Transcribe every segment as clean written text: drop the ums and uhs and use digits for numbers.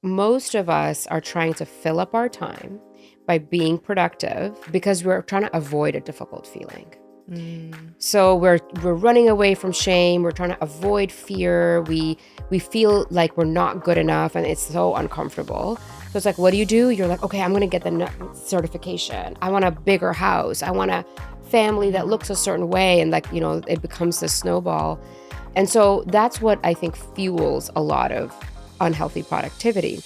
most of us are trying to fill up our time by being productive because we're trying to avoid a difficult feeling. So we're running away from shame. We're trying to avoid fear. We feel like we're not good enough, and it's so uncomfortable. So it's like, what do? You're like, okay, I'm going to get the certification. I want a bigger house. I want a family that looks a certain way, and it becomes this snowball. And so that's what I think fuels a lot of unhealthy productivity.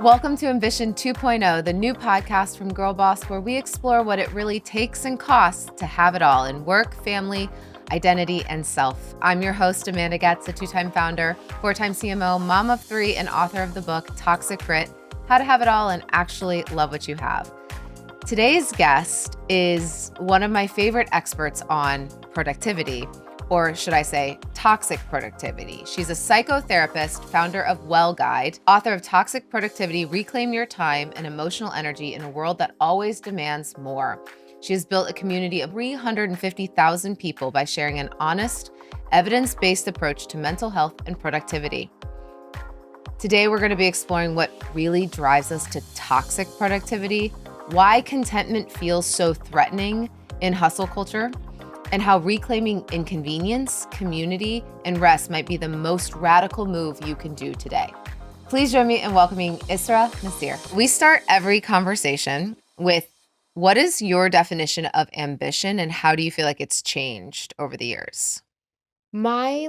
Welcome to Ambition 2.0, the new podcast from Girlboss, where we explore what it really takes and costs to have it all in work, family, identity, and self. I'm your host, Amanda Goetz, a two-time founder, four-time CMO, mom of three, and author of the book, Toxic Grit, How to Have It All and Actually Love What You Have. Today's guest is one of my favorite experts on productivity, or should I say, toxic productivity. She's a psychotherapist, founder of Well Guide, author of Toxic Productivity, Reclaim Your Time and Emotional Energy in a World That Always Demands More. She has built a community of 350,000 people by sharing an honest, evidence-based approach to mental health and productivity. Today, we're going to be exploring what really drives us to toxic productivity, why contentment feels so threatening in hustle culture, and how reclaiming inconvenience, community, and rest might be the most radical move you can do today. Please join me in welcoming Israa Nasir. We start every conversation with, what is your definition of ambition and how do you feel like it's changed over the years? My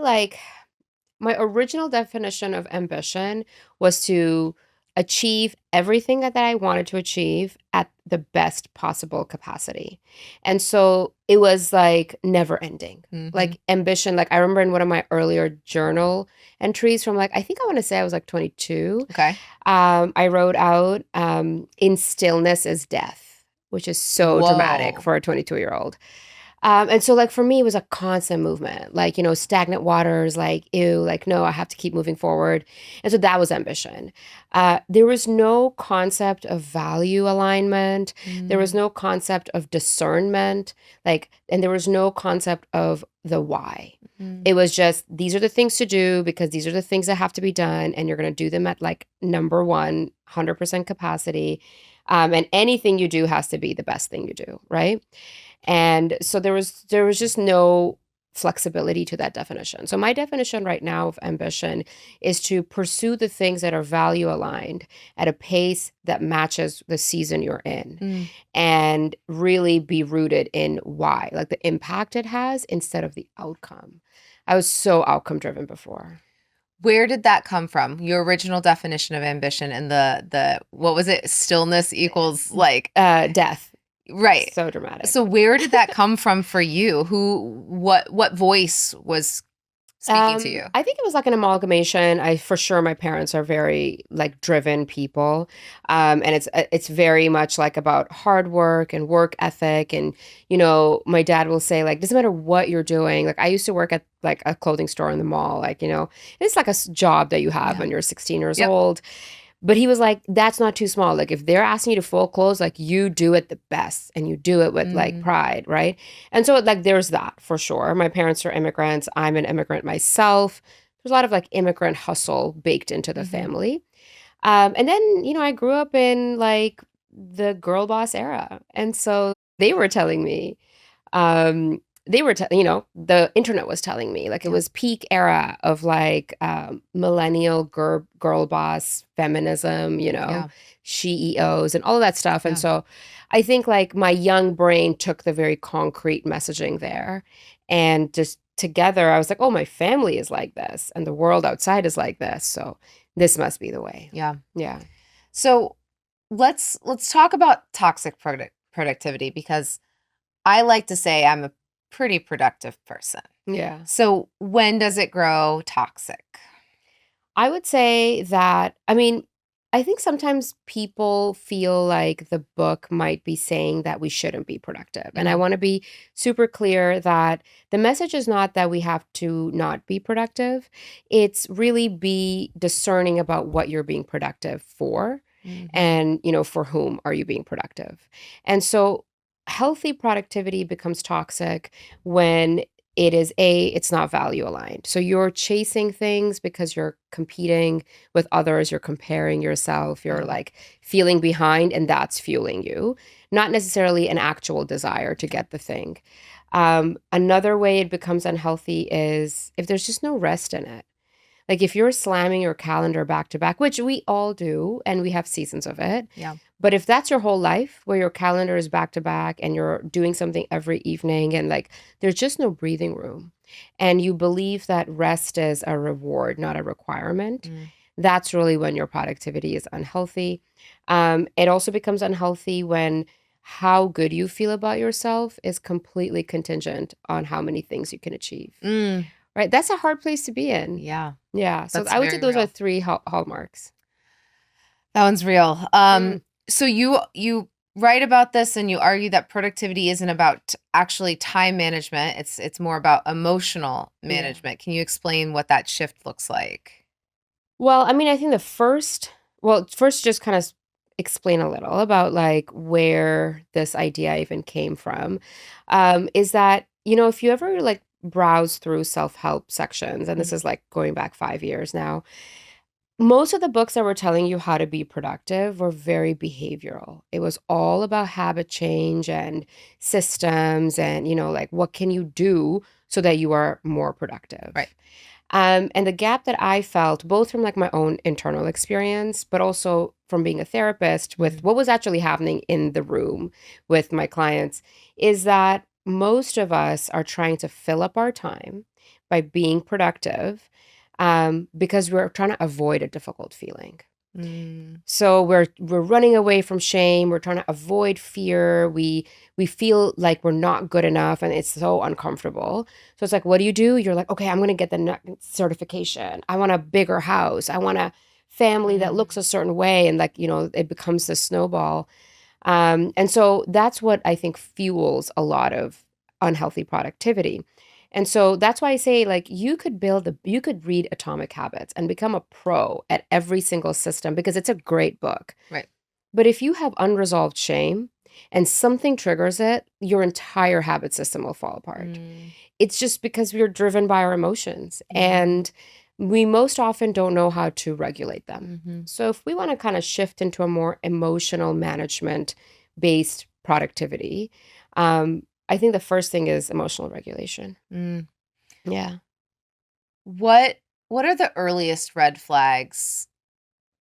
original definition of ambition was to achieve everything that I wanted to achieve at the best possible capacity. And so it was like never ending. Like ambition, like I remember in one of my earlier journal entries from I think I want to say I was like 22. Okay. I wrote out, in stillness is death, which is so dramatic for a 22-year-old. And so for me, it was a constant movement, stagnant waters, ew, no, I have to keep moving forward. And so that was ambition. There was no concept of value alignment. There was no concept of discernment, and there was no concept of the why. It was just, these are the things to do because these are the things that have to be done. And you're going to do them at number one, 100% capacity. And anything you do has to be the best thing you do, right? And so there was just no flexibility to that definition. So my definition right now of ambition is to pursue the things that are value aligned at a pace that matches the season you're in and really be rooted in why, the impact it has instead of the outcome. I was so outcome driven before. Where did that come from? Your original definition of ambition and the what was it? Stillness equals death. Right. So dramatic. So where did that come from for you? What voice was speaking to you? I think it was an amalgamation. For sure my parents are very driven people. And it's very much about hard work and work ethic. And, my dad will say doesn't matter what you're doing. I used to work at a clothing store in the mall, it's a job that you have when you're 16 years old. But he was like, that's not too small. If they're asking you to fold clothes, you do it the best and you do it with pride, right? And so there's that for sure. My parents are immigrants. I'm an immigrant myself. There's a lot of immigrant hustle baked into the family. And then, I grew up in the Girlboss era. And so they were telling me, the internet was telling me it was peak era of millennial girl boss feminism, CEOs and all of that stuff. And so I think my young brain took the very concrete messaging there and just together I was like, oh, my family is like this and the world outside is like this. So this must be the way. Yeah. Yeah. So let's talk about toxic productivity because I like to say I'm a pretty productive person. Yeah. So when does it grow toxic? I would say that, I think sometimes people feel like the book might be saying that we shouldn't be productive. And I want to be super clear that the message is not that we have to not be productive. It's really be discerning about what you're being productive for and, for whom are you being productive. And so healthy productivity becomes toxic when it's not value aligned. So you're chasing things because you're competing with others, you're comparing yourself, you're like feeling behind, and that's fueling you, not necessarily an actual desire to get the thing. Another way it becomes unhealthy is if there's just no rest in it. Like if you're slamming your calendar back to back, which we all do, and we have seasons of it. Yeah. But if that's your whole life where your calendar is back to back and you're doing something every evening and like there's just no breathing room and you believe that rest is a reward, not a requirement, that's really when your productivity is unhealthy. It also becomes unhealthy when how good you feel about yourself is completely contingent on how many things you can achieve. Right? That's a hard place to be in. Yeah. Yeah. So That's I would say very those are real. 3 hallmarks. That one's real. So you write about this and you argue that productivity isn't about actually time management. It's more about emotional management. Can you explain what that shift looks like? Well, I mean, I think first just kind of explain a little about like where this idea even came from. Is that, if you ever like browse through self-help sections, and this is like going back 5 years now, most of the books that were telling you how to be productive were very behavioral. It was all about habit change and systems and, like what can you do so that you are more productive. Right. And the gap that I felt, both from like my own internal experience, but also from being a therapist with what was actually happening in the room with my clients, is that most of us are trying to fill up our time by being productive because we're trying to avoid a difficult feeling. So we're running away from shame. We're trying to avoid fear. We feel like we're not good enough, and it's so uncomfortable. So it's like, what do? You're like, okay, I'm going to get the certification. I want a bigger house. I want a family that looks a certain way, and like it becomes this snowball. And so that's what I think fuels a lot of unhealthy productivity. And so that's why I say, like, you could read Atomic Habits and become a pro at every single system because it's a great book. Right. But if you have unresolved shame and something triggers it, your entire habit system will fall apart. It's just because we're driven by our emotions and we most often don't know how to regulate them. So if we want to kind of shift into a more emotional management based productivity, I think the first thing is emotional regulation. Yeah. What are the earliest red flags,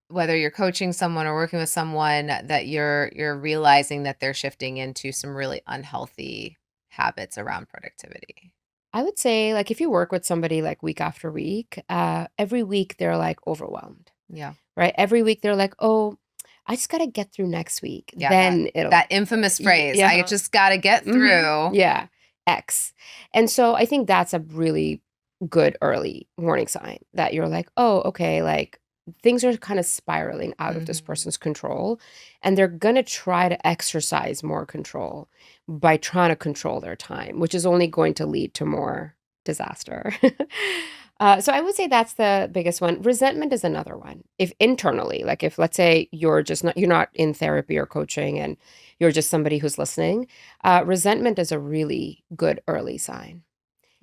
whether you're coaching someone or working with someone, that you're realizing that they're shifting into some really unhealthy habits around productivity? I would say, like, if you work with somebody like week after week, every week they're like overwhelmed. Yeah. Right? Every week they're like, oh, I just got to get through next week. Yeah, Then it'll. that infamous phrase, Yeah. I just got to get through. Yeah. X. And so I think that's a really good early warning sign that you're like, oh, okay, like things are kind of spiraling out of this person's control. And they're going to try to exercise more control by trying to control their time, which is only going to lead to more disaster. So I would say that's the biggest one. Resentment is another one. If internally, like if let's say you're not in therapy or coaching and you're just somebody who's listening, resentment is a really good early sign.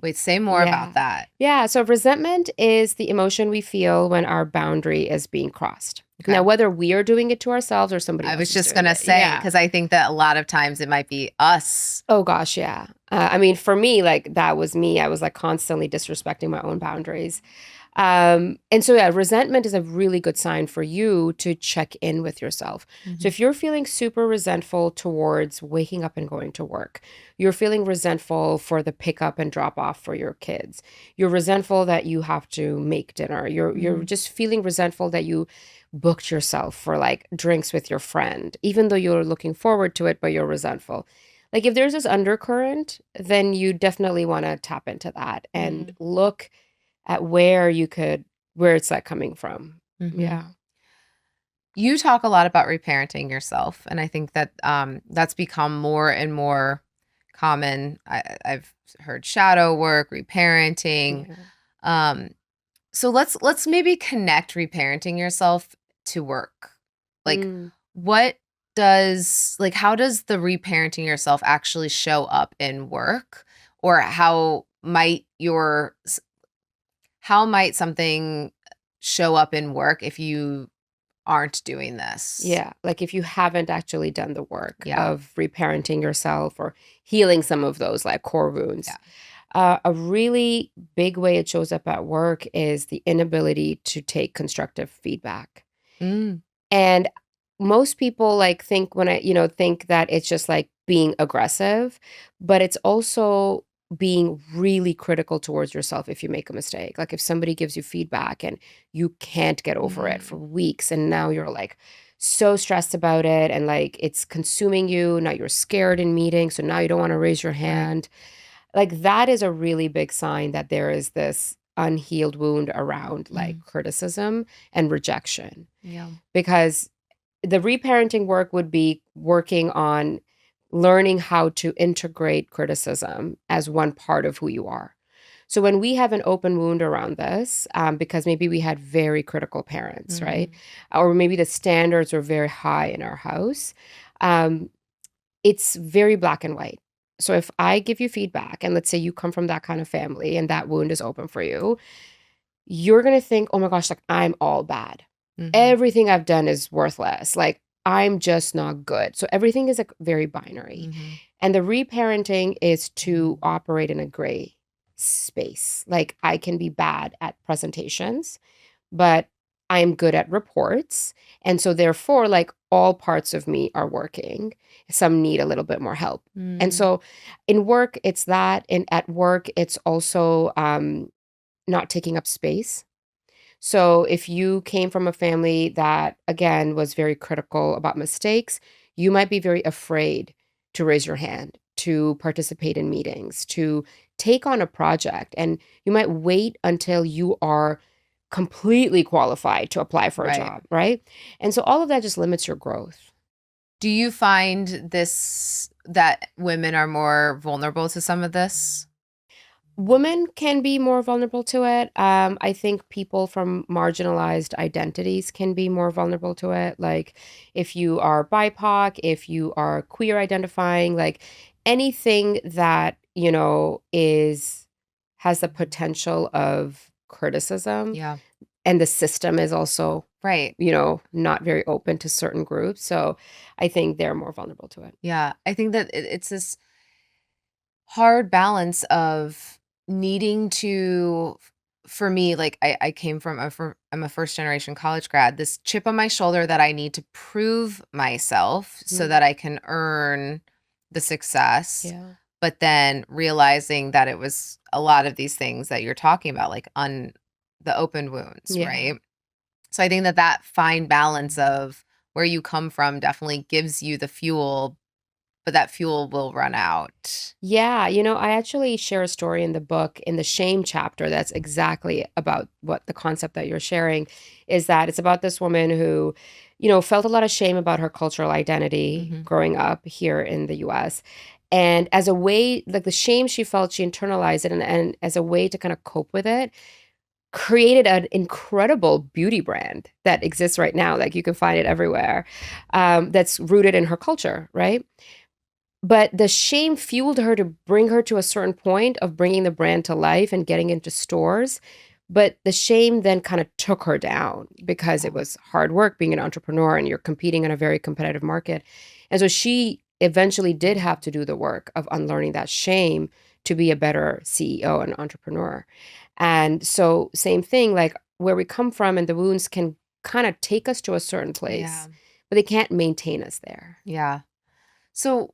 Wait, say more about that. Yeah. So resentment is the emotion we feel when our boundary is being crossed. Okay. Now, whether we are doing it to ourselves or somebody else. I was just going to say, because I think that a lot of times it might be us. Oh, gosh, yeah. I mean, for me, like that was me. I was like constantly disrespecting my own boundaries. And so, yeah, resentment is a really good sign for you to check in with yourself. So if you're feeling super resentful towards waking up and going to work, you're feeling resentful for the pickup and drop off for your kids, you're resentful that you have to make dinner, you're just feeling resentful that you booked yourself for like drinks with your friend, even though you're looking forward to it, but you're resentful. Like if there's this undercurrent, then you definitely want to tap into that and look at where it's like coming from. Yeah. You talk a lot about reparenting yourself, and I think that that's become more and more common. I've heard shadow work, reparenting. Yeah. Um, so let's maybe connect reparenting yourself to work. Like, Mm. what does how does the reparenting yourself actually show up in work, or how might something show up in work if you aren't doing this? Yeah, like if you haven't actually done the work Yeah. of reparenting yourself or healing some of those like core Yeah. wounds, a really big way it shows up at work is the inability to take constructive feedback. Mm, And most people like think when think that it's just like being aggressive, but it's also being really critical towards yourself if you make a mistake. Like if somebody gives you feedback and you can't get over it for mm, weeks and now you're like so stressed about it and like it's consuming you, now you're scared in meetings, so now you don't want to raise your right. hand. Like that is a really big sign that there is this unhealed wound around like Mm, criticism and rejection yeah. because the reparenting work would be working on learning how to integrate criticism as one part of who you are. So when we have an open wound around this, because maybe we had very critical parents, right? Mm, Or maybe the standards were very high in our house, um, it's very black and white. So if I give you feedback, and let's say you come from that kind of family and that wound is open for you, you're gonna think, "Oh my gosh, like, I'm all bad. mhm, Everything I've done is worthless. Like, I'm just not good." So everything is, like, very binary. mhm, And the reparenting is to mm, operate in a gray space. Like, I can be bad at presentations, but I'm good at reports, and so therefore, like, all parts of me are working. Some need a little bit more help. And mm, so in work, it's that, and at work, it's also, not taking up space. So if you came from a family that, again, was very critical about mistakes, you might be very afraid to raise your hand, to participate in meetings, to take on a project. And you might wait until you are completely qualified to apply for a right. job, right? And so all of that just limits your growth. Do you find that women are more vulnerable to some of this? Women can be more vulnerable to it. I think people from marginalized identities can be more vulnerable to it. Like if you are BIPOC, if you are queer identifying, like anything that, has the potential of criticism Yeah. and the system is also, Right. not very open to certain groups. So I think they're more vulnerable to it. Yeah. I think that it's this hard balance of needing to for me, like I came from I'm a first generation college grad, this chip on my shoulder that I need to prove myself so Mhm. that I can earn the success, Yeah. but then realizing that it was a lot of these things that you're talking about, like the open wounds, Yeah. right? So I think that that fine balance of where you come from definitely gives you the fuel, but that fuel will run out. Yeah, I actually share a story in the book in the shame chapter that's exactly about what the concept that you're sharing is that it's about this woman who, felt a lot of shame about her cultural identity Mhm. growing up here in the US. And as a way, like the shame she felt, she internalized it and as a way to kind of cope with it, created an incredible beauty brand that exists right now. Like you can find it everywhere. That's rooted in her culture, right? But the shame fueled her to bring her to a certain point of bringing the brand to life and getting into stores. But the shame then kind of took her down because it Yeah. was hard work being an entrepreneur and you're competing in a very competitive market. And so she eventually did have to do the work of unlearning that shame to be a better CEO and entrepreneur. And so, same thing, like where we come from and the wounds can kind of take us to a certain Yeah. place, but they can't maintain us there. Yeah. So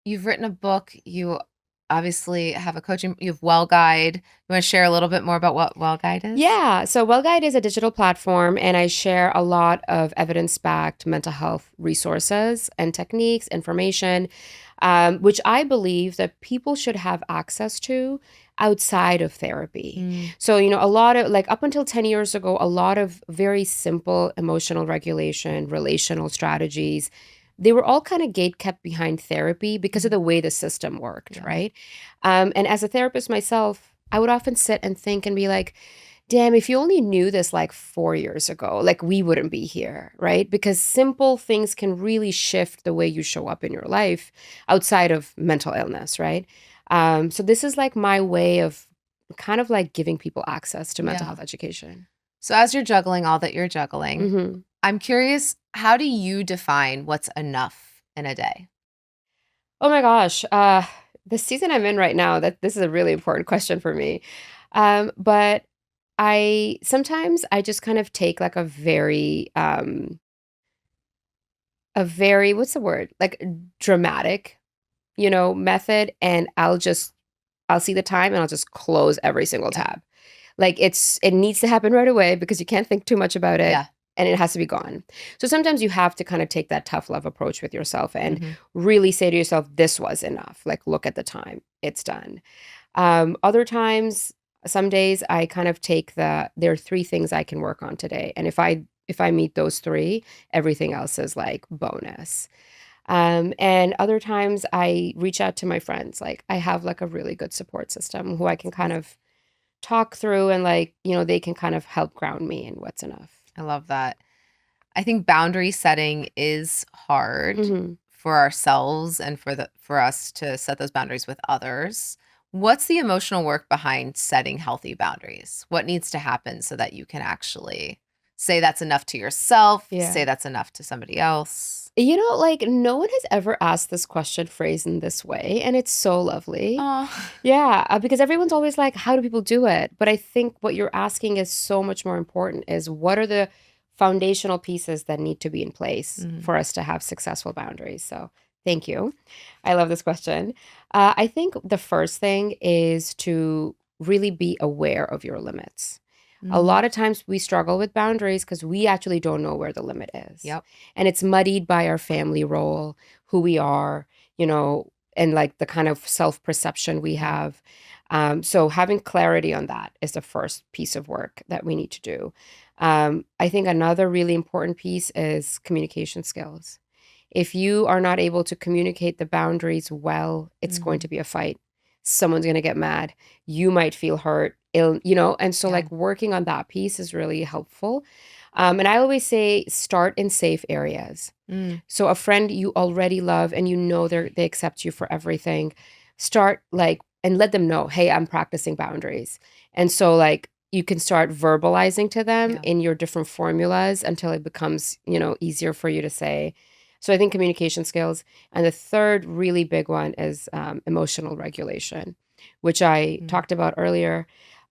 you've written a book. You obviously have a coaching. You have Well Guide. You want to share a little bit more about what Well Guide is? Yeah. So WellGuide is a digital platform, and I share a lot of evidence backed mental health resources and techniques, information. which I believe that people should have access to outside of therapy. So, a lot of like up until 10 years ago, a lot of very simple emotional regulation, relational strategies, they were all kind of gate kept behind therapy because of the way the system worked, right? And as a therapist myself, I would often sit and think and be like, damn, if you only knew this like 4 years ago, like we wouldn't be here, right? Because simple things can really shift the way you show up in your life outside of mental illness, right? So this is like my way of kind of like giving people access to mental health education. So as you're juggling all that you're juggling, Mm-hmm. I'm curious, how do you define what's enough in a day? Oh my gosh, the season I'm in right now, that this is a really important question for me. But I sometimes I just kind of take like a very, what's the word? Like dramatic, method, and I'll see the time and I'll just close every single tab. Like it needs to happen right away because you can't think too much about it. Yeah. And it has to be gone. So sometimes you have to kind of take that tough love approach with yourself and really say to yourself, this was enough. Like, look at the time, it's done. Other times, some days I kind of take there are three things I can work on today. And if I meet those three, everything else is like bonus. And other times I reach out to my friends. Like I have like a really good support system who I can kind of talk through and like, they can kind of help ground me in what's enough. I love that. I think boundary setting is hard for ourselves and for us to set those boundaries with others. What's the emotional work behind setting healthy boundaries? What needs to happen so that you can actually say that's enough to yourself, say that's enough to somebody else? Like no one has ever asked this question phrased in this way, and it's so lovely. Oh. Yeah, because everyone's always like, how do people do it? But I think what you're asking is so much more important is what are the foundational pieces that need to be in place for us to have successful boundaries? So thank you. I love this question. I think the first thing is to really be aware of your limits. A lot of times we struggle with boundaries because we actually don't know where the limit is. Yep. And it's muddied by our family role, who we are, and like the kind of self-perception we have. So having clarity on that is the first piece of work that we need to do. I think another really important piece is communication skills. If you are not able to communicate the boundaries well, it's going to be a fight. Someone's going to get mad. You might feel hurt, ill, and so like working on that piece is really helpful. And I always say start in safe areas. So a friend you already love and they accept you for everything, start like and let them know, hey, I'm practicing boundaries. And so like you can start verbalizing to them in your different formulas until it becomes, easier for you to say. So I think communication skills. And the third really big one is emotional regulation, which I talked about earlier.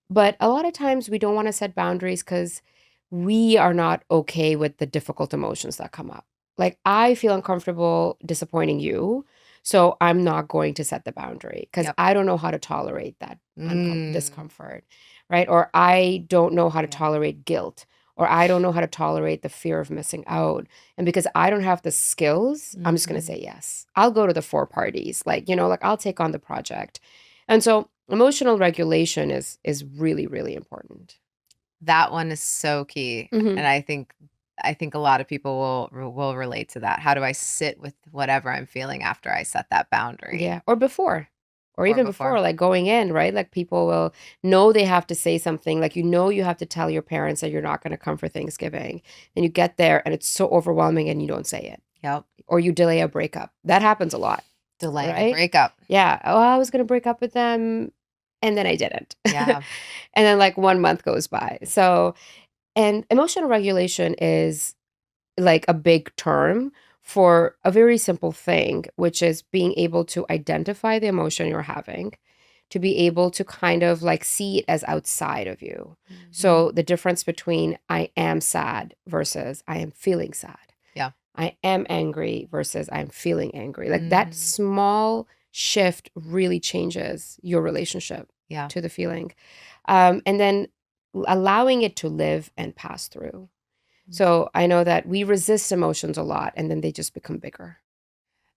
But a lot of times we don't want to set boundaries because we are not okay with the difficult emotions that come up. Like I feel uncomfortable disappointing you, so I'm not going to set the boundary because I don't know how to tolerate that discomfort, right? Or I don't know how to tolerate guilt, or I don't know how to tolerate the fear of missing out. And because I don't have the skills, I'm just going to say yes. I'll go to the 4 parties, like, like I'll take on the project. And so emotional regulation is really, really important. That one is so key. And I think a lot of people will relate to that. How do I sit with whatever I'm feeling after I set that boundary? Yeah, or before. Or even before, like going in, right? Like people will know they have to say something. Like, you have to tell your parents that you're not going to come for Thanksgiving. And you get there and it's so overwhelming and you don't say it. Yep. Or you delay a breakup. That happens a lot. Delay a breakup. Yeah. Oh, I was going to break up with them and then I didn't. Yeah. And then like 1 month goes by. So, and emotional regulation is like a big term for a very simple thing, which is being able to identify the emotion you're having, to be able to kind of like see it as outside of you. So the difference between I am sad versus I am feeling sad. Yeah. I am angry versus I'm feeling angry. Like that small shift really changes your relationship to the feeling. And then allowing it to live and pass through. So I know that we resist emotions a lot and then they just become bigger.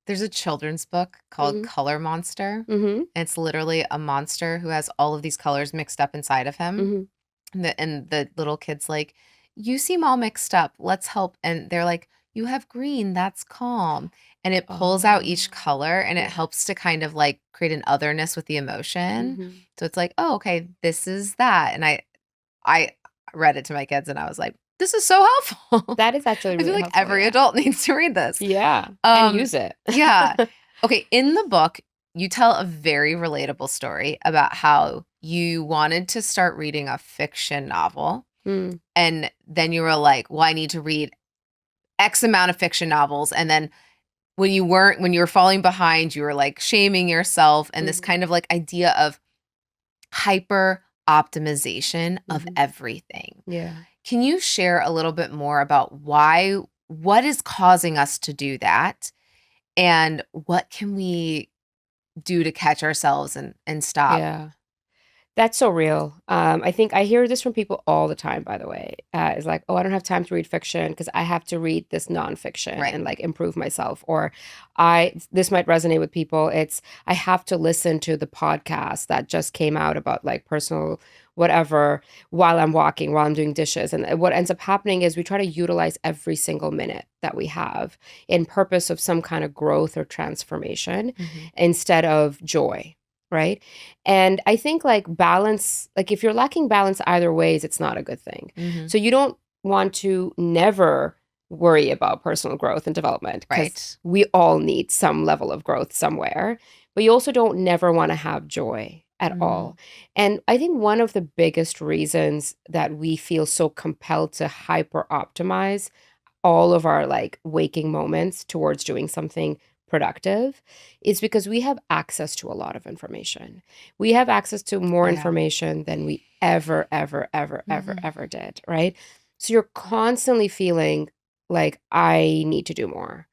There's a children's book called Mhm. Color Monster. Mhm. And it's literally a monster who has all of these colors mixed up inside of him. Mhm. And the little kid's like, "You seem all mixed up. Let's help." And they're like, "You have green. That's calm." And it pulls out each Oh, color and it yeah. helps to kind of like create an otherness with the emotion. Mhm. So it's like, "Oh, okay, this is that." And I read it to my kids and I was like, "This is so helpful." That is actually I feel really like helpful, every yeah. adult needs to read this. Yeah, and Um, use it. yeah. Okay, in the book, you tell a very relatable story about how you wanted to start reading a fiction novel, Mm, and then you were like, "Well, I need to read X amount of fiction novels." And then when you were falling behind, you were like shaming yourself and this mhm, kind of like idea of hyper optimization of mhm. everything. Yeah. Can you share a little bit more about what is causing us to do that? And what can we do to catch ourselves and stop? Yeah. That's so real. I think I hear this from people all the time, by the way. It's like, oh, I don't have time to read fiction because I have to read this nonfiction Right. and like improve myself. Or this might resonate with people. It's, I have to listen to the podcast that just came out about like personal whatever while I'm walking, while I'm doing dishes. And what ends up happening is we try to utilize every single minute that we have in purpose of some kind of growth or transformation Mhm. instead of joy. Right. And I think like balance, like if you're lacking balance either ways, it's not a good thing. Mhm. So you don't want to never worry about personal growth and development because Right. we all need some level of growth somewhere. But you also don't never want to have joy at Mhm. all. And I think one of the biggest reasons that we feel so compelled to hyper optimize all of our like waking moments towards doing something productive is because we have access to a lot of information. We have access to more Yeah. information than we ever, ever, ever, ever, Mhm. ever did, right? So you're constantly feeling like I need to do more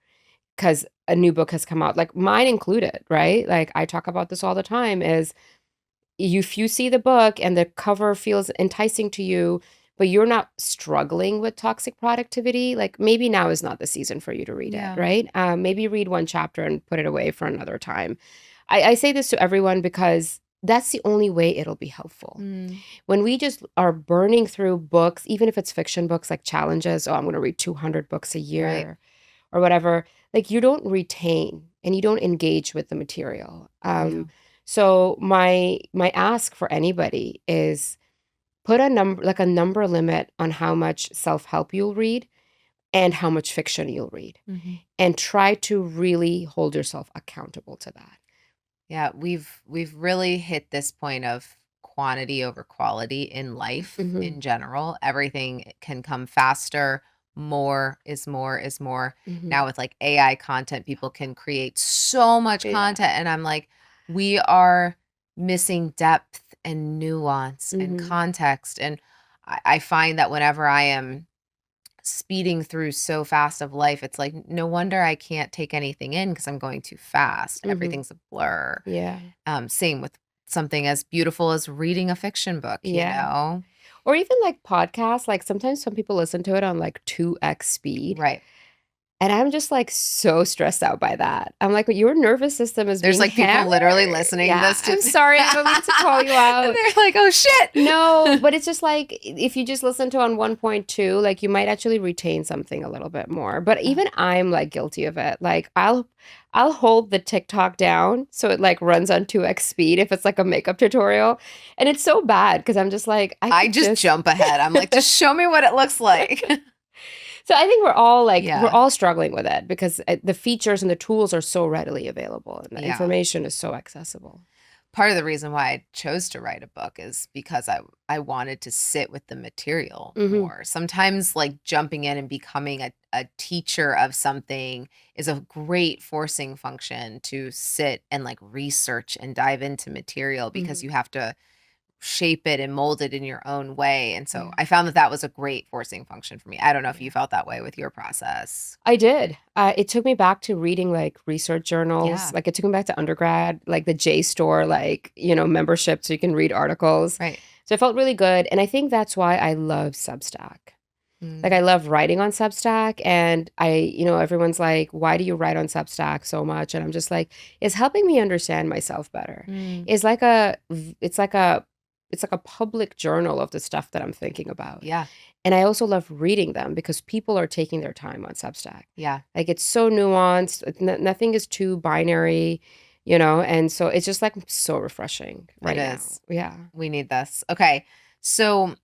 because a new book has come out, like mine included, right? Like I talk about this all the time is if you see the book and the cover feels enticing to you, but you're not struggling with toxic productivity, like maybe now is not the season for you to read it, Yeah. right? Maybe read one chapter and put it away for another time. I say this to everyone because that's the only way it'll be helpful. Mm. When we just are burning through books, even if it's fiction books like challenges, oh, I'm going to read 200 books a Right. year or whatever, like you don't retain and you don't engage with the material. Yeah. So my ask for anybody is put a number like a number limit on how much self-help you'll read and how much fiction you'll read Mhm. and try to really hold yourself accountable to that. Yeah, we've really hit this point of quantity over quality in life Mhm. in general. Everything can come faster. More is more is more. Mhm. Now with like AI content, people can create so much Yeah. content and I'm like, we are missing depth and nuance and Mhm. context. And I find that whenever I am speeding through so fast of life, it's like, no wonder I can't take anything in because I'm going too fast. Mhm. Everything's a blur. Yeah. Same with something as beautiful as reading a fiction book, you Yeah. know? Or even like podcasts, like sometimes some people listen to it on like 2x speed. Right. And I'm just like so stressed out by that. I'm like, your nervous system is There's being like people literally hammered. listening Yeah, this to I'm sorry. I don't mean to call you and out. they're like, "Oh No, shit." but it's just like if you just listen to on 1.2, like you might actually retain something a little bit more. But Yeah. even I'm like guilty of it. Like I'll hold the TikTok down so it like runs on 2x speed if it's like a makeup tutorial. And it's so bad because I'm just like, I I could just just jump ahead. I'm like, "Just show me what it looks like." So I think we're Yeah. all struggling with it because the features and the tools are so readily available and the Yeah. information is so accessible. Part of the reason why I chose to write a book is because I wanted to sit with the material Mhm. more. Sometimes like jumping in and becoming a teacher of something is a great forcing function to sit and like research and dive into material because Mhm. you have to shape it and mold it in your own way. And so Yeah. I found that that was a great forcing function for me. I don't know if you Yeah. felt that way with your process. I did. It took me back to reading like research journals. Yeah. Like it took me back to undergrad, like the JSTOR, like, membership so you can read articles. Right. So it felt really good. And I think that's why I love Substack. Like I love writing on Substack, and everyone's like, why do you write on Substack so much? And I'm just like, it's helping me understand myself better. Mm. It's like a public journal of the stuff that I'm thinking about. Yeah. And I also love reading them because people are taking their time on Substack. Yeah. Like it's so nuanced. Nothing is too binary, and so it's just like so refreshing right now. It is. Yeah. We need this. Okay. So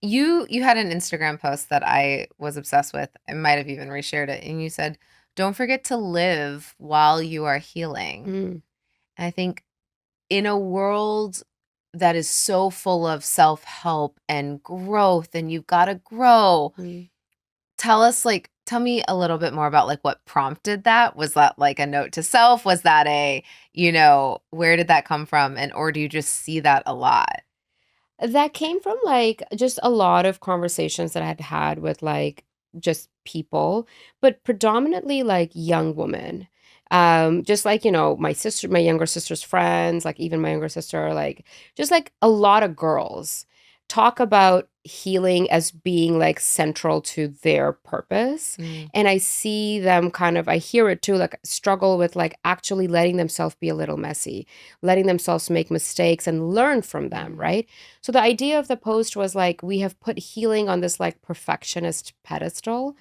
you had an Instagram post that I was obsessed with. I might have even reshared it. And you said, don't forget to live while you are healing. Mm. And I think in a world that is so full of self-help and growth, and you've got to grow, tell me a little bit more about like what prompted that. Was that like a note to self? Was that where did that come from? Or do you just see that a lot? That came from like just a lot of conversations that I had had with like just people, but predominantly like young women. Just like, my younger sister's friends, like even my younger sister, like just like a lot of girls talk about healing as being like central to their purpose. And I see them I hear it too, like struggle with like actually letting themselves be a little messy, letting themselves make mistakes and learn from them, right? So the idea of the post was like, we have put healing on this like perfectionist pedestal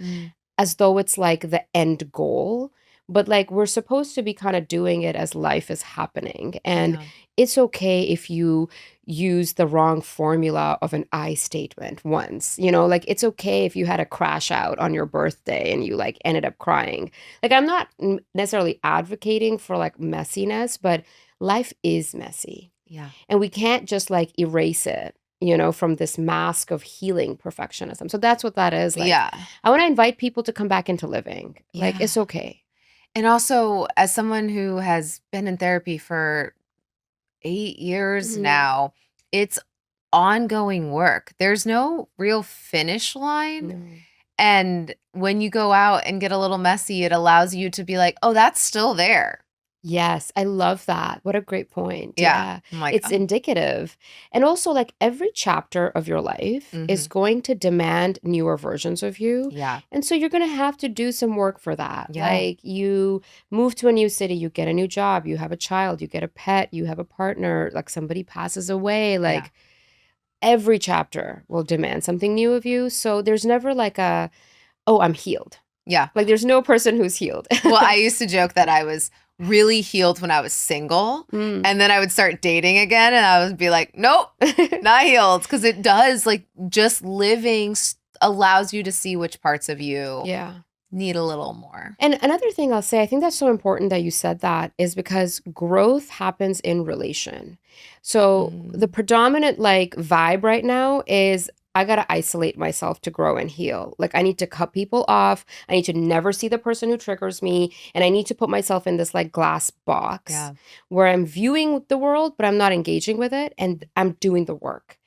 as though it's like the end goal. But like we're supposed to be kind of doing it as life is happening. And it's okay if you use the wrong formula of an I statement once, like it's okay if you had a crash out on your birthday and you like ended up crying. Like I'm not necessarily advocating for like messiness, but life is messy. Yeah. And we can't just like erase it, from this mask of healing perfectionism. So that's what that is. Like, Yeah. I want to invite people to come back into living. Like, it's okay. And also, as someone who has been in therapy for 8 years now, it's ongoing work. There's no real finish line. No. And when you go out and get a little messy, it allows you to be like, oh, that's still there. Yes, I love that. What a great point. Yeah. I'm like, It's indicative. And also, like every chapter of your life is going to demand newer versions of you. Yeah. And so you're going to have to do some work for that. Yeah. Like you move to a new city, you get a new job, you have a child, you get a pet, you have a partner, like somebody passes away. Like every chapter will demand something new of you. So there's never like oh, I'm healed. Yeah. Like there's no person who's healed. Well, I used to joke that I was really healed when I was single. And then I would start dating again and I would be like, nope, not healed. Because it does, like, just living allows you to see which parts of you need a little more. And another thing I'll say, I think that's so important that you said that, is because growth happens in relation. So the predominant like vibe right now is I got to isolate myself to grow and heal. Like I need to cut people off. I need to never see the person who triggers me. And I need to put myself in this like glass box where I'm viewing the world, but I'm not engaging with it. And I'm doing the work.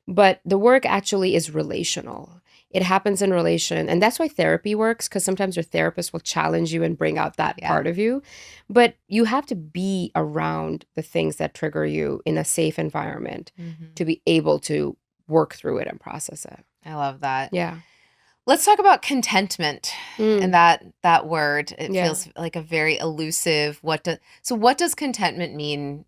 But the work actually is relational. It happens in relation. And that's why therapy works, because sometimes your therapist will challenge you and bring out that part of you. But you have to be around the things that trigger you in a safe environment to be able to work through it and process it. I love that. Yeah. Let's talk about contentment and that word. It feels like a very elusive. What does contentment mean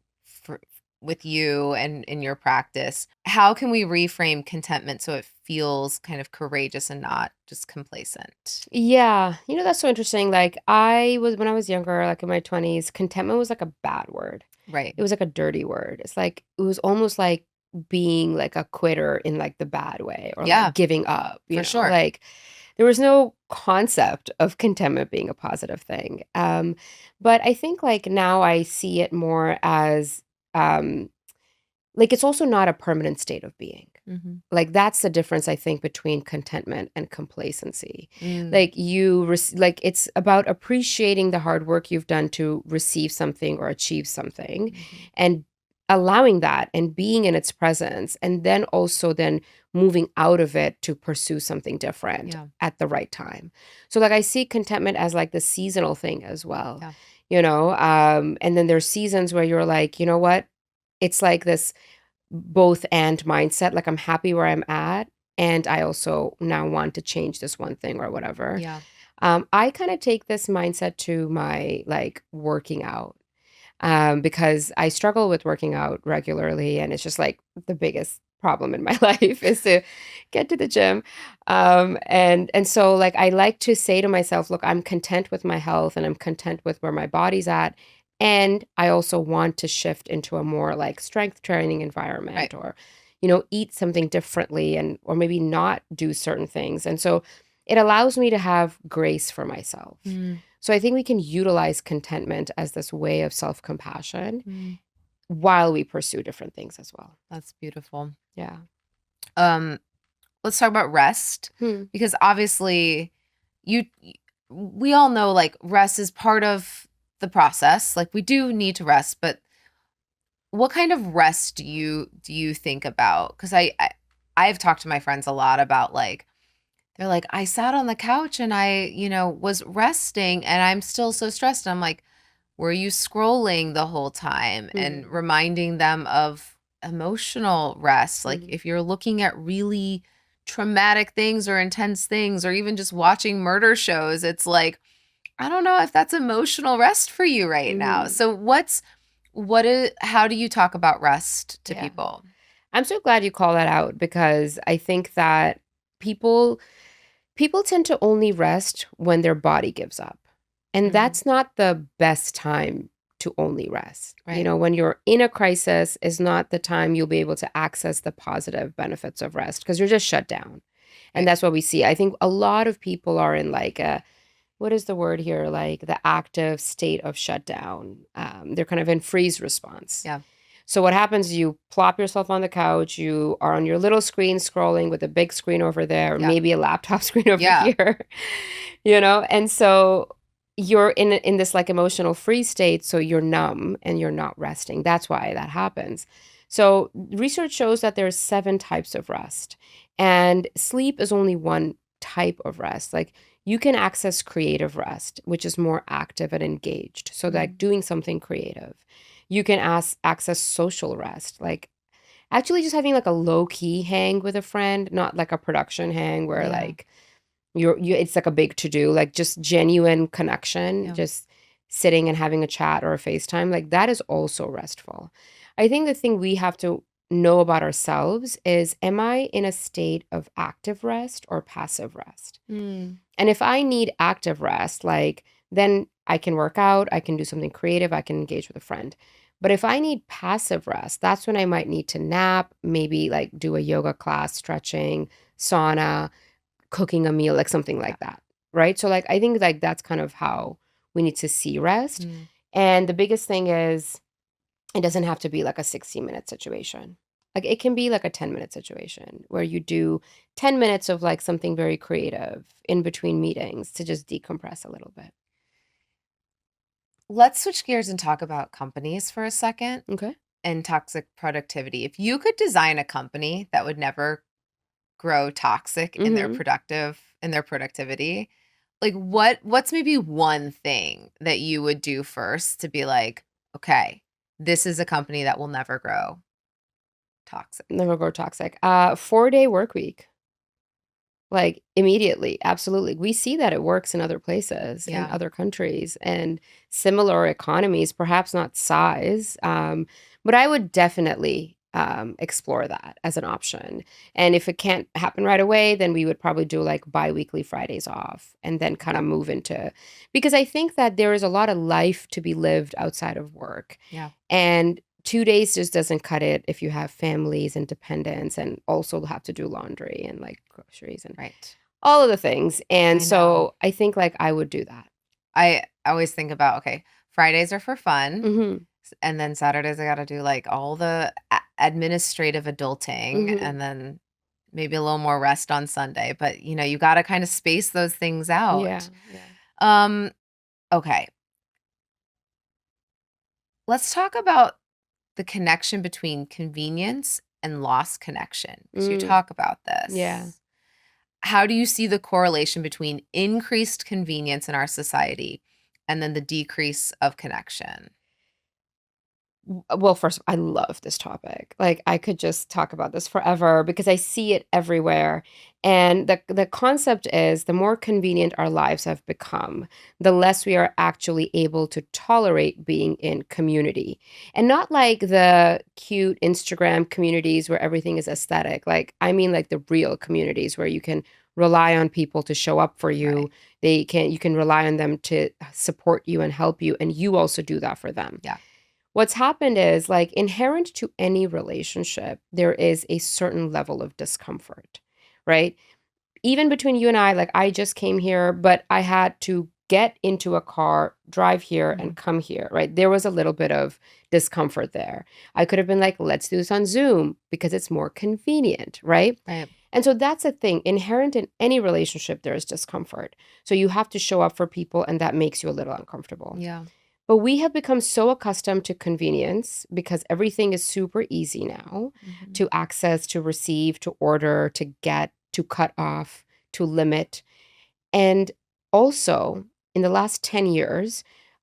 with you and in your practice? How can we reframe contentment so it feels kind of courageous and not just complacent? Yeah. That's so interesting. Like when I was younger, like in my 20s, contentment was like a bad word. Right. It was like a dirty word. It's like, it was almost like being like a quitter in like the bad way, or like giving up. For sure. Like there was no concept of contentment being a positive thing. But I think like now I see it more as like it's also not a permanent state of being. Like that's the difference, I think, between contentment and complacency. Like like it's about appreciating the hard work you've done to receive something or achieve something, and allowing that and being in its presence, and then also then moving out of it to pursue something different at the right time. So like I see contentment as like the seasonal thing as well, and then there's seasons where you're like, you know what, it's like this both and mindset. Like I'm happy where I'm at, and I also now want to change this one thing or whatever. Yeah. I kind of take this mindset to my like working out, because I struggle with working out regularly, and it's just like the biggest problem in my life is to get to the gym. And so like I like to say to myself, look, I'm content with my health and I'm content with where my body's at. And I also want to shift into a more like strength training Right. environment, or, eat something differently, and or maybe not do certain things. And so it allows me to have grace for myself. Mm, So I think we can utilize contentment as this way of self-compassion mm, while we pursue different things as well. that's beautiful. Yeah. Um, let's talk about rest, Hmm. because obviously you we all know like rest is part of the process. Like we do need to rest, but what kind of rest do you think about? Because I've talked to my friends a lot about like they're like, I sat on the couch and I, was resting and I'm still so stressed. And I'm like, were you scrolling the whole time? And Mhm. reminding them of emotional rest. Like Mhm. if you're looking at really traumatic things or intense things, or even just watching murder shows, it's like, I don't know if that's emotional rest for you right now. Mhm. So how do you talk about rest to Yeah. people? I'm so glad you call that out, because I think that people people tend to only rest when their body gives up. And Mhm. that's not the best time to only rest. Right. When you're in a crisis is not the time you'll be able to access the positive benefits of rest, because you're just shut down. And Right. that's what we see. I think a lot of people are in like a, what is the word here? Like the active state of shutdown. They're kind of in freeze response. Yeah. So what happens, you plop yourself on the couch, you are on your little screen scrolling with a big screen over there, Yeah. maybe a laptop screen over Yeah. here, and so you're in this like emotional freeze state, so you're numb and you're not resting. That's why that happens. So research shows that there's 7 types of rest, and sleep is only one type of rest. Like you can access creative rest, which is more active and engaged. So like Mm. doing something creative. You can access social rest, like actually just having like a low key hang with a friend, not like a production hang where Yeah. like you it's like a big to do, like just genuine connection, Yeah. just sitting and having a chat or a FaceTime, like that is also restful. I think the thing we have to know about ourselves is, am I in a state of active rest or passive rest? Mm. And if I need active rest, like then I can work out, I can do something creative, I can engage with a friend. But if I need passive rest, that's when I might need to nap, maybe like do a yoga class, stretching, sauna, cooking a meal, like something Yeah. like that. Right. So, like, I think like that's kind of how we need to see rest. Mm. And the biggest thing is, it doesn't have to be like a 60-minute situation. Like it can be like a 10-minute situation where you do 10 minutes of like something very creative in between meetings to just decompress a little bit. Let's switch gears and talk about companies for a second Okay. and toxic productivity. If you could design a company that would never grow toxic Mhm. in their productivity, like what's maybe one thing that you would do first to be like, okay, this is a company that will never grow toxic. Never go toxic. 4-day work week. Like immediately. Absolutely. We see that it works in other places, in Yeah. other countries, and similar economies, perhaps not size. But I would definitely explore that as an option. And if it can't happen right away, then we would probably do like bi-weekly Fridays off and then kind Yeah. of move into, because I think that there is a lot of life to be lived outside of work. Yeah. And 2 days just doesn't cut it if you have families and dependents, and also have to do laundry and like groceries and Right. all of the things. And I know. so I think like I would do that. I always think about, okay, Fridays are for fun. Mhm. And then Saturdays, I gotta do, like, all the administrative adulting, Mhm. and then maybe a little more rest on Sunday, but, you gotta kinda space those things out. Yeah, yeah. Um, okay, let's talk about the connection between convenience and lost connection, because you Mm, talk about yeah. this. How do you see the correlation between increased convenience in our society and then the decrease of connection? Well, first, I love this topic. Like, I could just talk about this forever because I see it everywhere. And the concept is the more convenient our lives have become, the less we are actually able to tolerate being in community. And not like the cute Instagram communities where everything is aesthetic. Like, I mean like the real communities where you can rely on people to show up for Right. you. You can rely on them to support you and help you, and you also do that for them. Yeah. What's happened is like inherent to any relationship, there is a certain level of discomfort, right? Even between you and I, like I just came here, but I had to get into a car, drive here, Mhm. and come here, right? There was a little bit of discomfort there. I could have been like, let's do this on Zoom because it's more convenient, right? Right. And so that's a thing. Inherent in any relationship, there is discomfort. So you have to show up for people, and that makes you a little uncomfortable. Yeah. But we have become so accustomed to convenience because everything is super easy now Mhm. to access, to receive, to order, to get, to cut off, to limit. And also, in the last 10 years,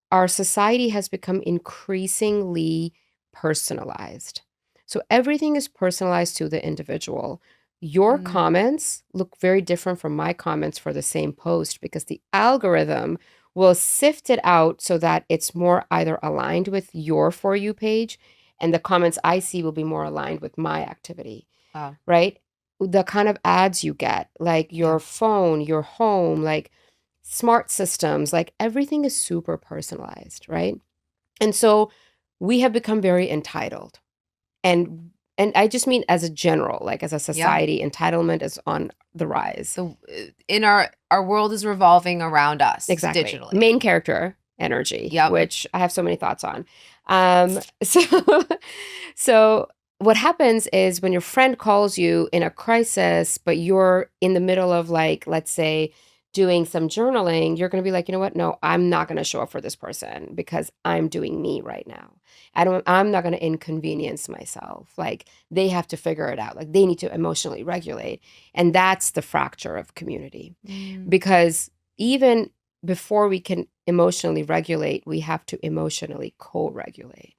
our society has become increasingly personalized. So everything is personalized to the individual. Your Mm. comments look very different from my comments for the same post because the algorithm will sift it out so that it's more either aligned with your For You page, and the comments I see will be more aligned with my activity, Wow. right? The kind of ads you get, like Yeah. your phone, your home, like smart systems, like everything is super personalized, right? And so we have become very entitled. And I just mean as a general, like as a Yeah. society, entitlement is on the rise. The in our world is revolving around us Exactly. digitally. Main character energy, Yep. which I have so many thoughts on. So so what happens is when your friend calls you in a crisis, but you're in the middle of like, let's say, doing some journaling, you're going to be like, you know what? No, I'm not going to show up for this person because I'm doing me right now. I'm not going to inconvenience myself. Like they have to figure it out. Like they need to emotionally regulate. And that's the fracture of community Mm. because even before we can emotionally regulate, we have to emotionally co-regulate.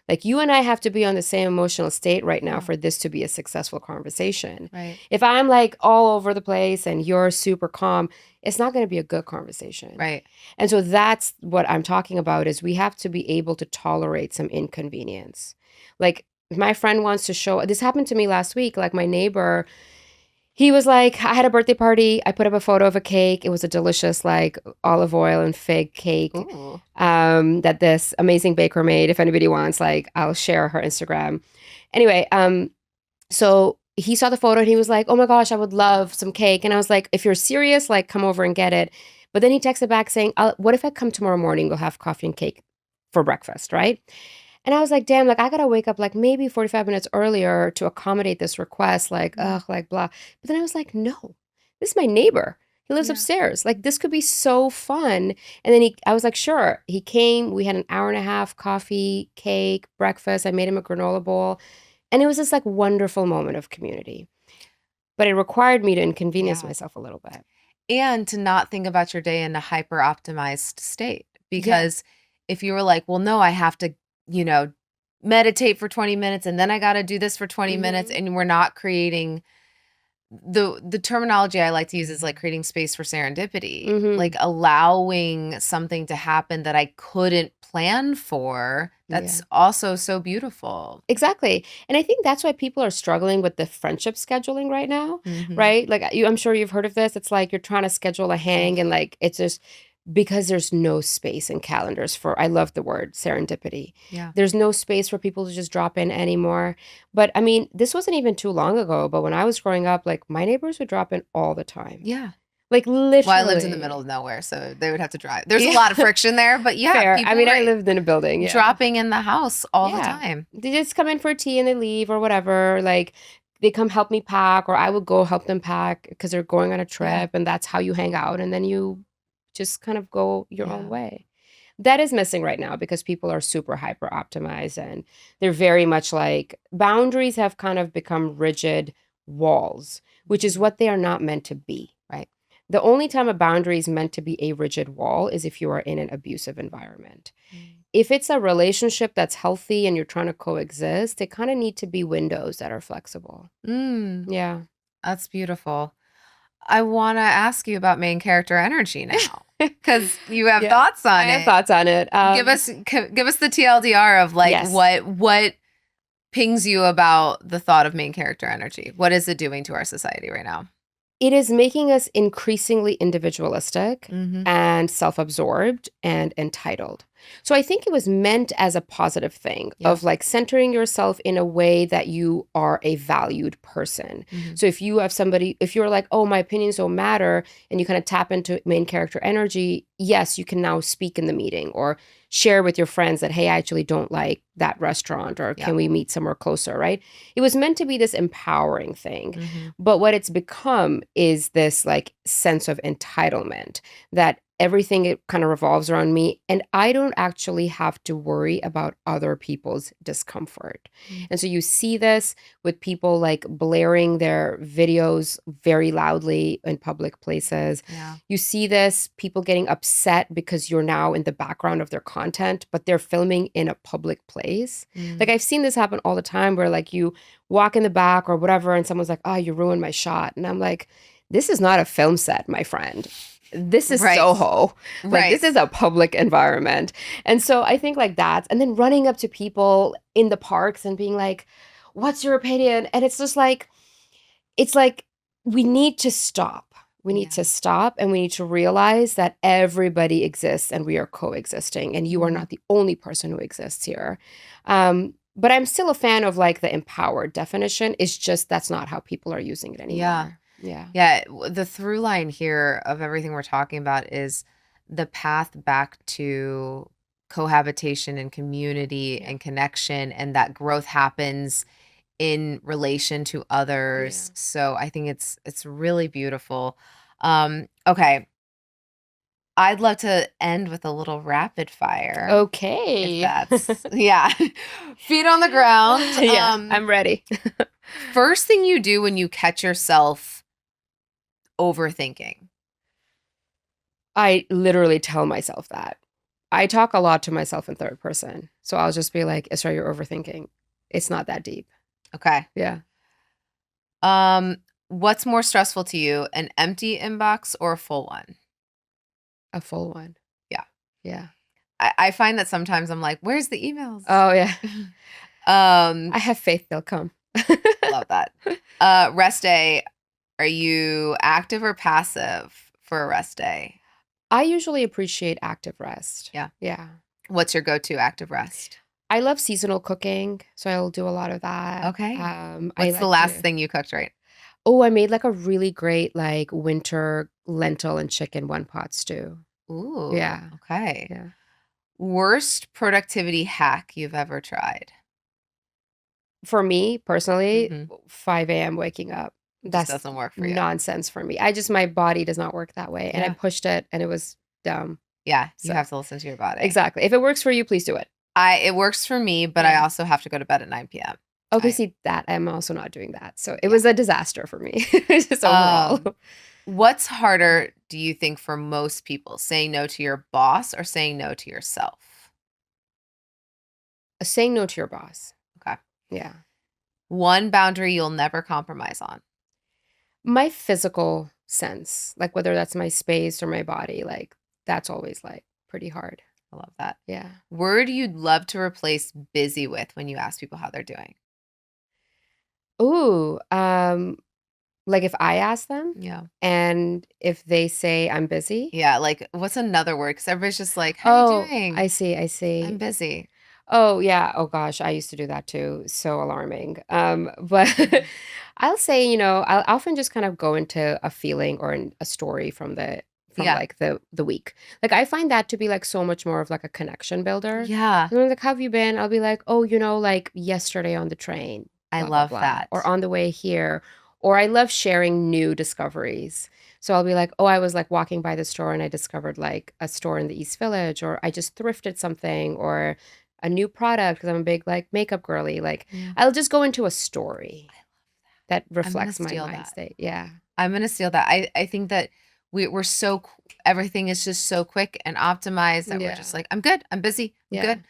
Like you and I have to be on the same emotional state right now Yeah. for this to be a successful conversation. Right. If I'm like all over the place and you're super calm, it's not going to be a good conversation. Right. And so that's what I'm talking about is we have to be able to tolerate some inconvenience. Like if my friend wants to show, this happened to me last week, like my neighbor, he was like, I had a birthday party. I put up a photo of a cake. It was a delicious, like olive oil and fig cake Ooh. that this amazing baker made. If anybody wants, like, I'll share her Instagram. Anyway, so he saw the photo and he was like, oh my gosh, I would love some cake. And I was like, if you're serious, like, come over and get it. But then he texted back saying, what if I come tomorrow morning? We'll have coffee and cake for breakfast, right? And I was like, damn, like I gotta wake up like maybe 45 minutes earlier to accommodate this request, like, ugh, like blah. But then I was like, no, this is my neighbor. He lives Yeah. upstairs. Like this could be so fun. And then I was like, sure. He came, we had an hour and a half, coffee, cake, breakfast. I made him a granola bowl. And it was this like wonderful moment of community. But it required me to inconvenience Yeah. myself a little bit. And to not think about your day in a hyper optimized state. Because if you were like, well, no, I have to, meditate for 20 minutes and then I got to do this for 20 minutes, and we're not creating the terminology I like to use is like creating space for serendipity, like allowing something to happen that I couldn't plan for. That's also so beautiful. Exactly. And I think that's why people are struggling with the friendship scheduling right now, right? Like I'm sure you've heard of this. It's like you're trying to schedule a hang and like it's just because there's no space in calendars for, I love the word serendipity. Yeah. There's no space for people to just drop in anymore. But I mean, this wasn't even too long ago, but when I was growing up, like my neighbors would drop in all the time. Yeah. Like literally. Well, I lived in the middle of nowhere, so they would have to drive. There's a lot of friction there, but yeah. Fair. I mean, I lived in a building. Dropping in the house all the time. They just come in for tea and they leave or whatever. Like they come help me pack or I would go help them pack because they're going on a trip and that's how you hang out. And then you just kind of go your own way. That is missing right now because people are super hyper optimized and they're very much like boundaries have kind of become rigid walls, which is what they are not meant to be. Right. The only time a boundary is meant to be a rigid wall is if you are in an abusive environment. If it's a relationship that's healthy and you're trying to coexist, they kind of need to be windows that are flexible. Yeah. That's beautiful. I want to ask you about main character energy now because you have thoughts on it. I have thoughts on it. Give us the TLDR of like what pings you about the thought of main character energy. What is it doing to our society right now? It is making us increasingly individualistic and self-absorbed and entitled. So I think it was meant as a positive thing of like centering yourself in a way that you are a valued person. So if you have somebody, if you're like, oh, my opinions don't matter, and you kind of tap into main character energy, yes, you can now speak in the meeting or share with your friends that, hey, I actually don't like that restaurant, or can we meet somewhere closer, right? It was meant to be this empowering thing. But what it's become is this like sense of entitlement that everything it kind of revolves around me, and I don't actually have to worry about other people's discomfort. And so you see this with people like blaring their videos very loudly in public places. You see this, people getting upset because you're now in the background of their content, but they're filming in a public place. Like I've seen this happen all the time where like you walk in the back or whatever and someone's like, oh, you ruined my shot. And I'm like, this is not a film set, my friend. This is Soho. Like this is a public environment. And so I think like that, and then running up to people in the parks and being like, what's your opinion? And it's just like, it's like, we need to stop. We need to stop, and we need to realize that everybody exists and we are coexisting, and you are not the only person who exists here. But I'm still a fan of like the empowered definition. It's just that's not how people are using it anymore. Yeah. The through line here of everything we're talking about is the path back to cohabitation and community and connection, and that growth happens in relation to others. So I think it's really beautiful. Okay. I'd love to end with a little rapid fire. Okay. If that's feet on the ground. I'm ready. First thing you do when you catch yourself overthinking. I literally tell myself that. I talk a lot to myself in third person. So I'll just be like, Israa, you're overthinking. It's not that deep. Okay. Yeah. What's more stressful to you, an empty inbox or a full one? A full one. Yeah. Yeah. I find that sometimes I'm like, where's the emails? Oh, yeah. I have faith they'll come. Love that. Rest day. Are you active or passive for a rest day? I usually appreciate active rest. Yeah. Yeah. What's your go-to active rest? I love seasonal cooking, so I'll do a lot of that. Okay. What's the last thing you cooked, right? Oh, I made like a really great like winter lentil and chicken one pot stew. Ooh. Yeah. Okay. Yeah. Worst productivity hack you've ever tried? For me personally, 5 a.m. waking up. That doesn't work for you. Nonsense for me. My body does not work that way. And I pushed it and it was dumb. Yeah. You have to listen to your body. Exactly. If it works for you, please do it. It works for me, but I also have to go to bed at 9 p.m. Okay, see that. I'm also not doing that. So it was a disaster for me, just overall. What's harder, do you think, for most people? Saying no to your boss or saying no to yourself? Saying no to your boss. Okay. Yeah. One boundary you'll never compromise on? My physical sense, like whether that's my space or my body, like that's always like pretty hard. I love that. Yeah. Word you'd love to replace busy with when you ask people how they're doing? Ooh, like if I ask them, Yeah. and if they say I'm busy. Yeah, like what's another word? Because everybody's just like, how are you doing? I see. I'm busy. Oh, yeah. Oh, gosh. I used to do that too. So alarming. But I'll say, I'll often just kind of go into a feeling or a story from like the week. Like I find that to be like so much more of like a connection builder. Yeah. And like, how have you been? I'll be like, oh, like yesterday on the train. I blah, love blah, blah. that. Or on the way here. Or I love sharing new discoveries. So I'll be like, oh, I was like walking by the store and I discovered like a store in the East Village, or I just thrifted something, or a new product because I'm a big like makeup girly. Like I'll just go into a story that reflects my mind state. Yeah. I'm going to steal that. I think that everything is just so quick and optimized that we're just like, I'm good. I'm busy. I'm good.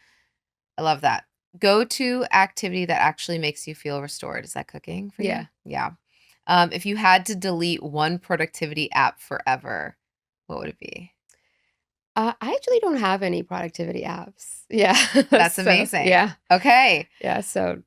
I love that. Go-to activity that actually makes you feel restored. Is that cooking for you? Yeah. If you had to delete one productivity app forever, what would it be? I actually don't have any productivity apps. Yeah. That's amazing. Yeah. Okay. Yeah. So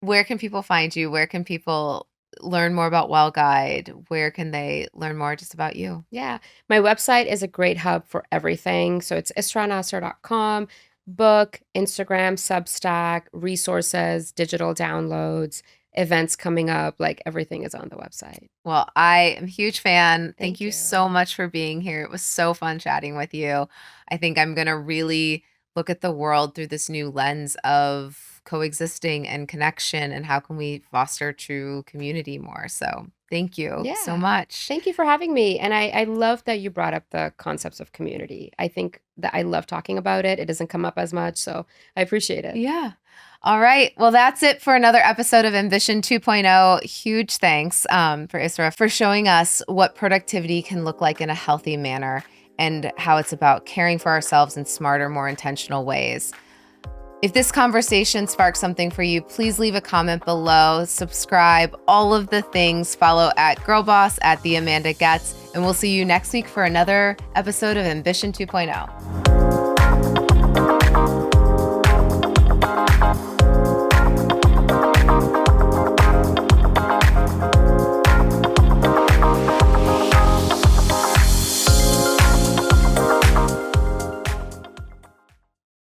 where can people find you? Where can people learn more about Well Guide? Where can they learn more just about you? Yeah. My website is a great hub for everything. So it's israhnasir.com, book, Instagram, Substack, resources, digital downloads, events coming up, like everything is on the website. Well, I am a huge fan. Thank Thank you you. so much for being here. It was so fun chatting with you. I think I'm going to really look at the world through this new lens of coexisting and connection and how can we foster true community more. So thank you so much. Thank you for having me. And I love that you brought up the concepts of community. I think that I love talking about it. It doesn't come up as much, so I appreciate it. Yeah. All right. Well, that's it for another episode of Ambition 2.0. Huge thanks for Israa for showing us what productivity can look like in a healthy manner and how it's about caring for ourselves in smarter, more intentional ways. If this conversation sparks something for you, please leave a comment below, subscribe, all of the things. Follow at Girlboss, at the Amanda Goetz, and we'll see you next week for another episode of Ambition 2.0.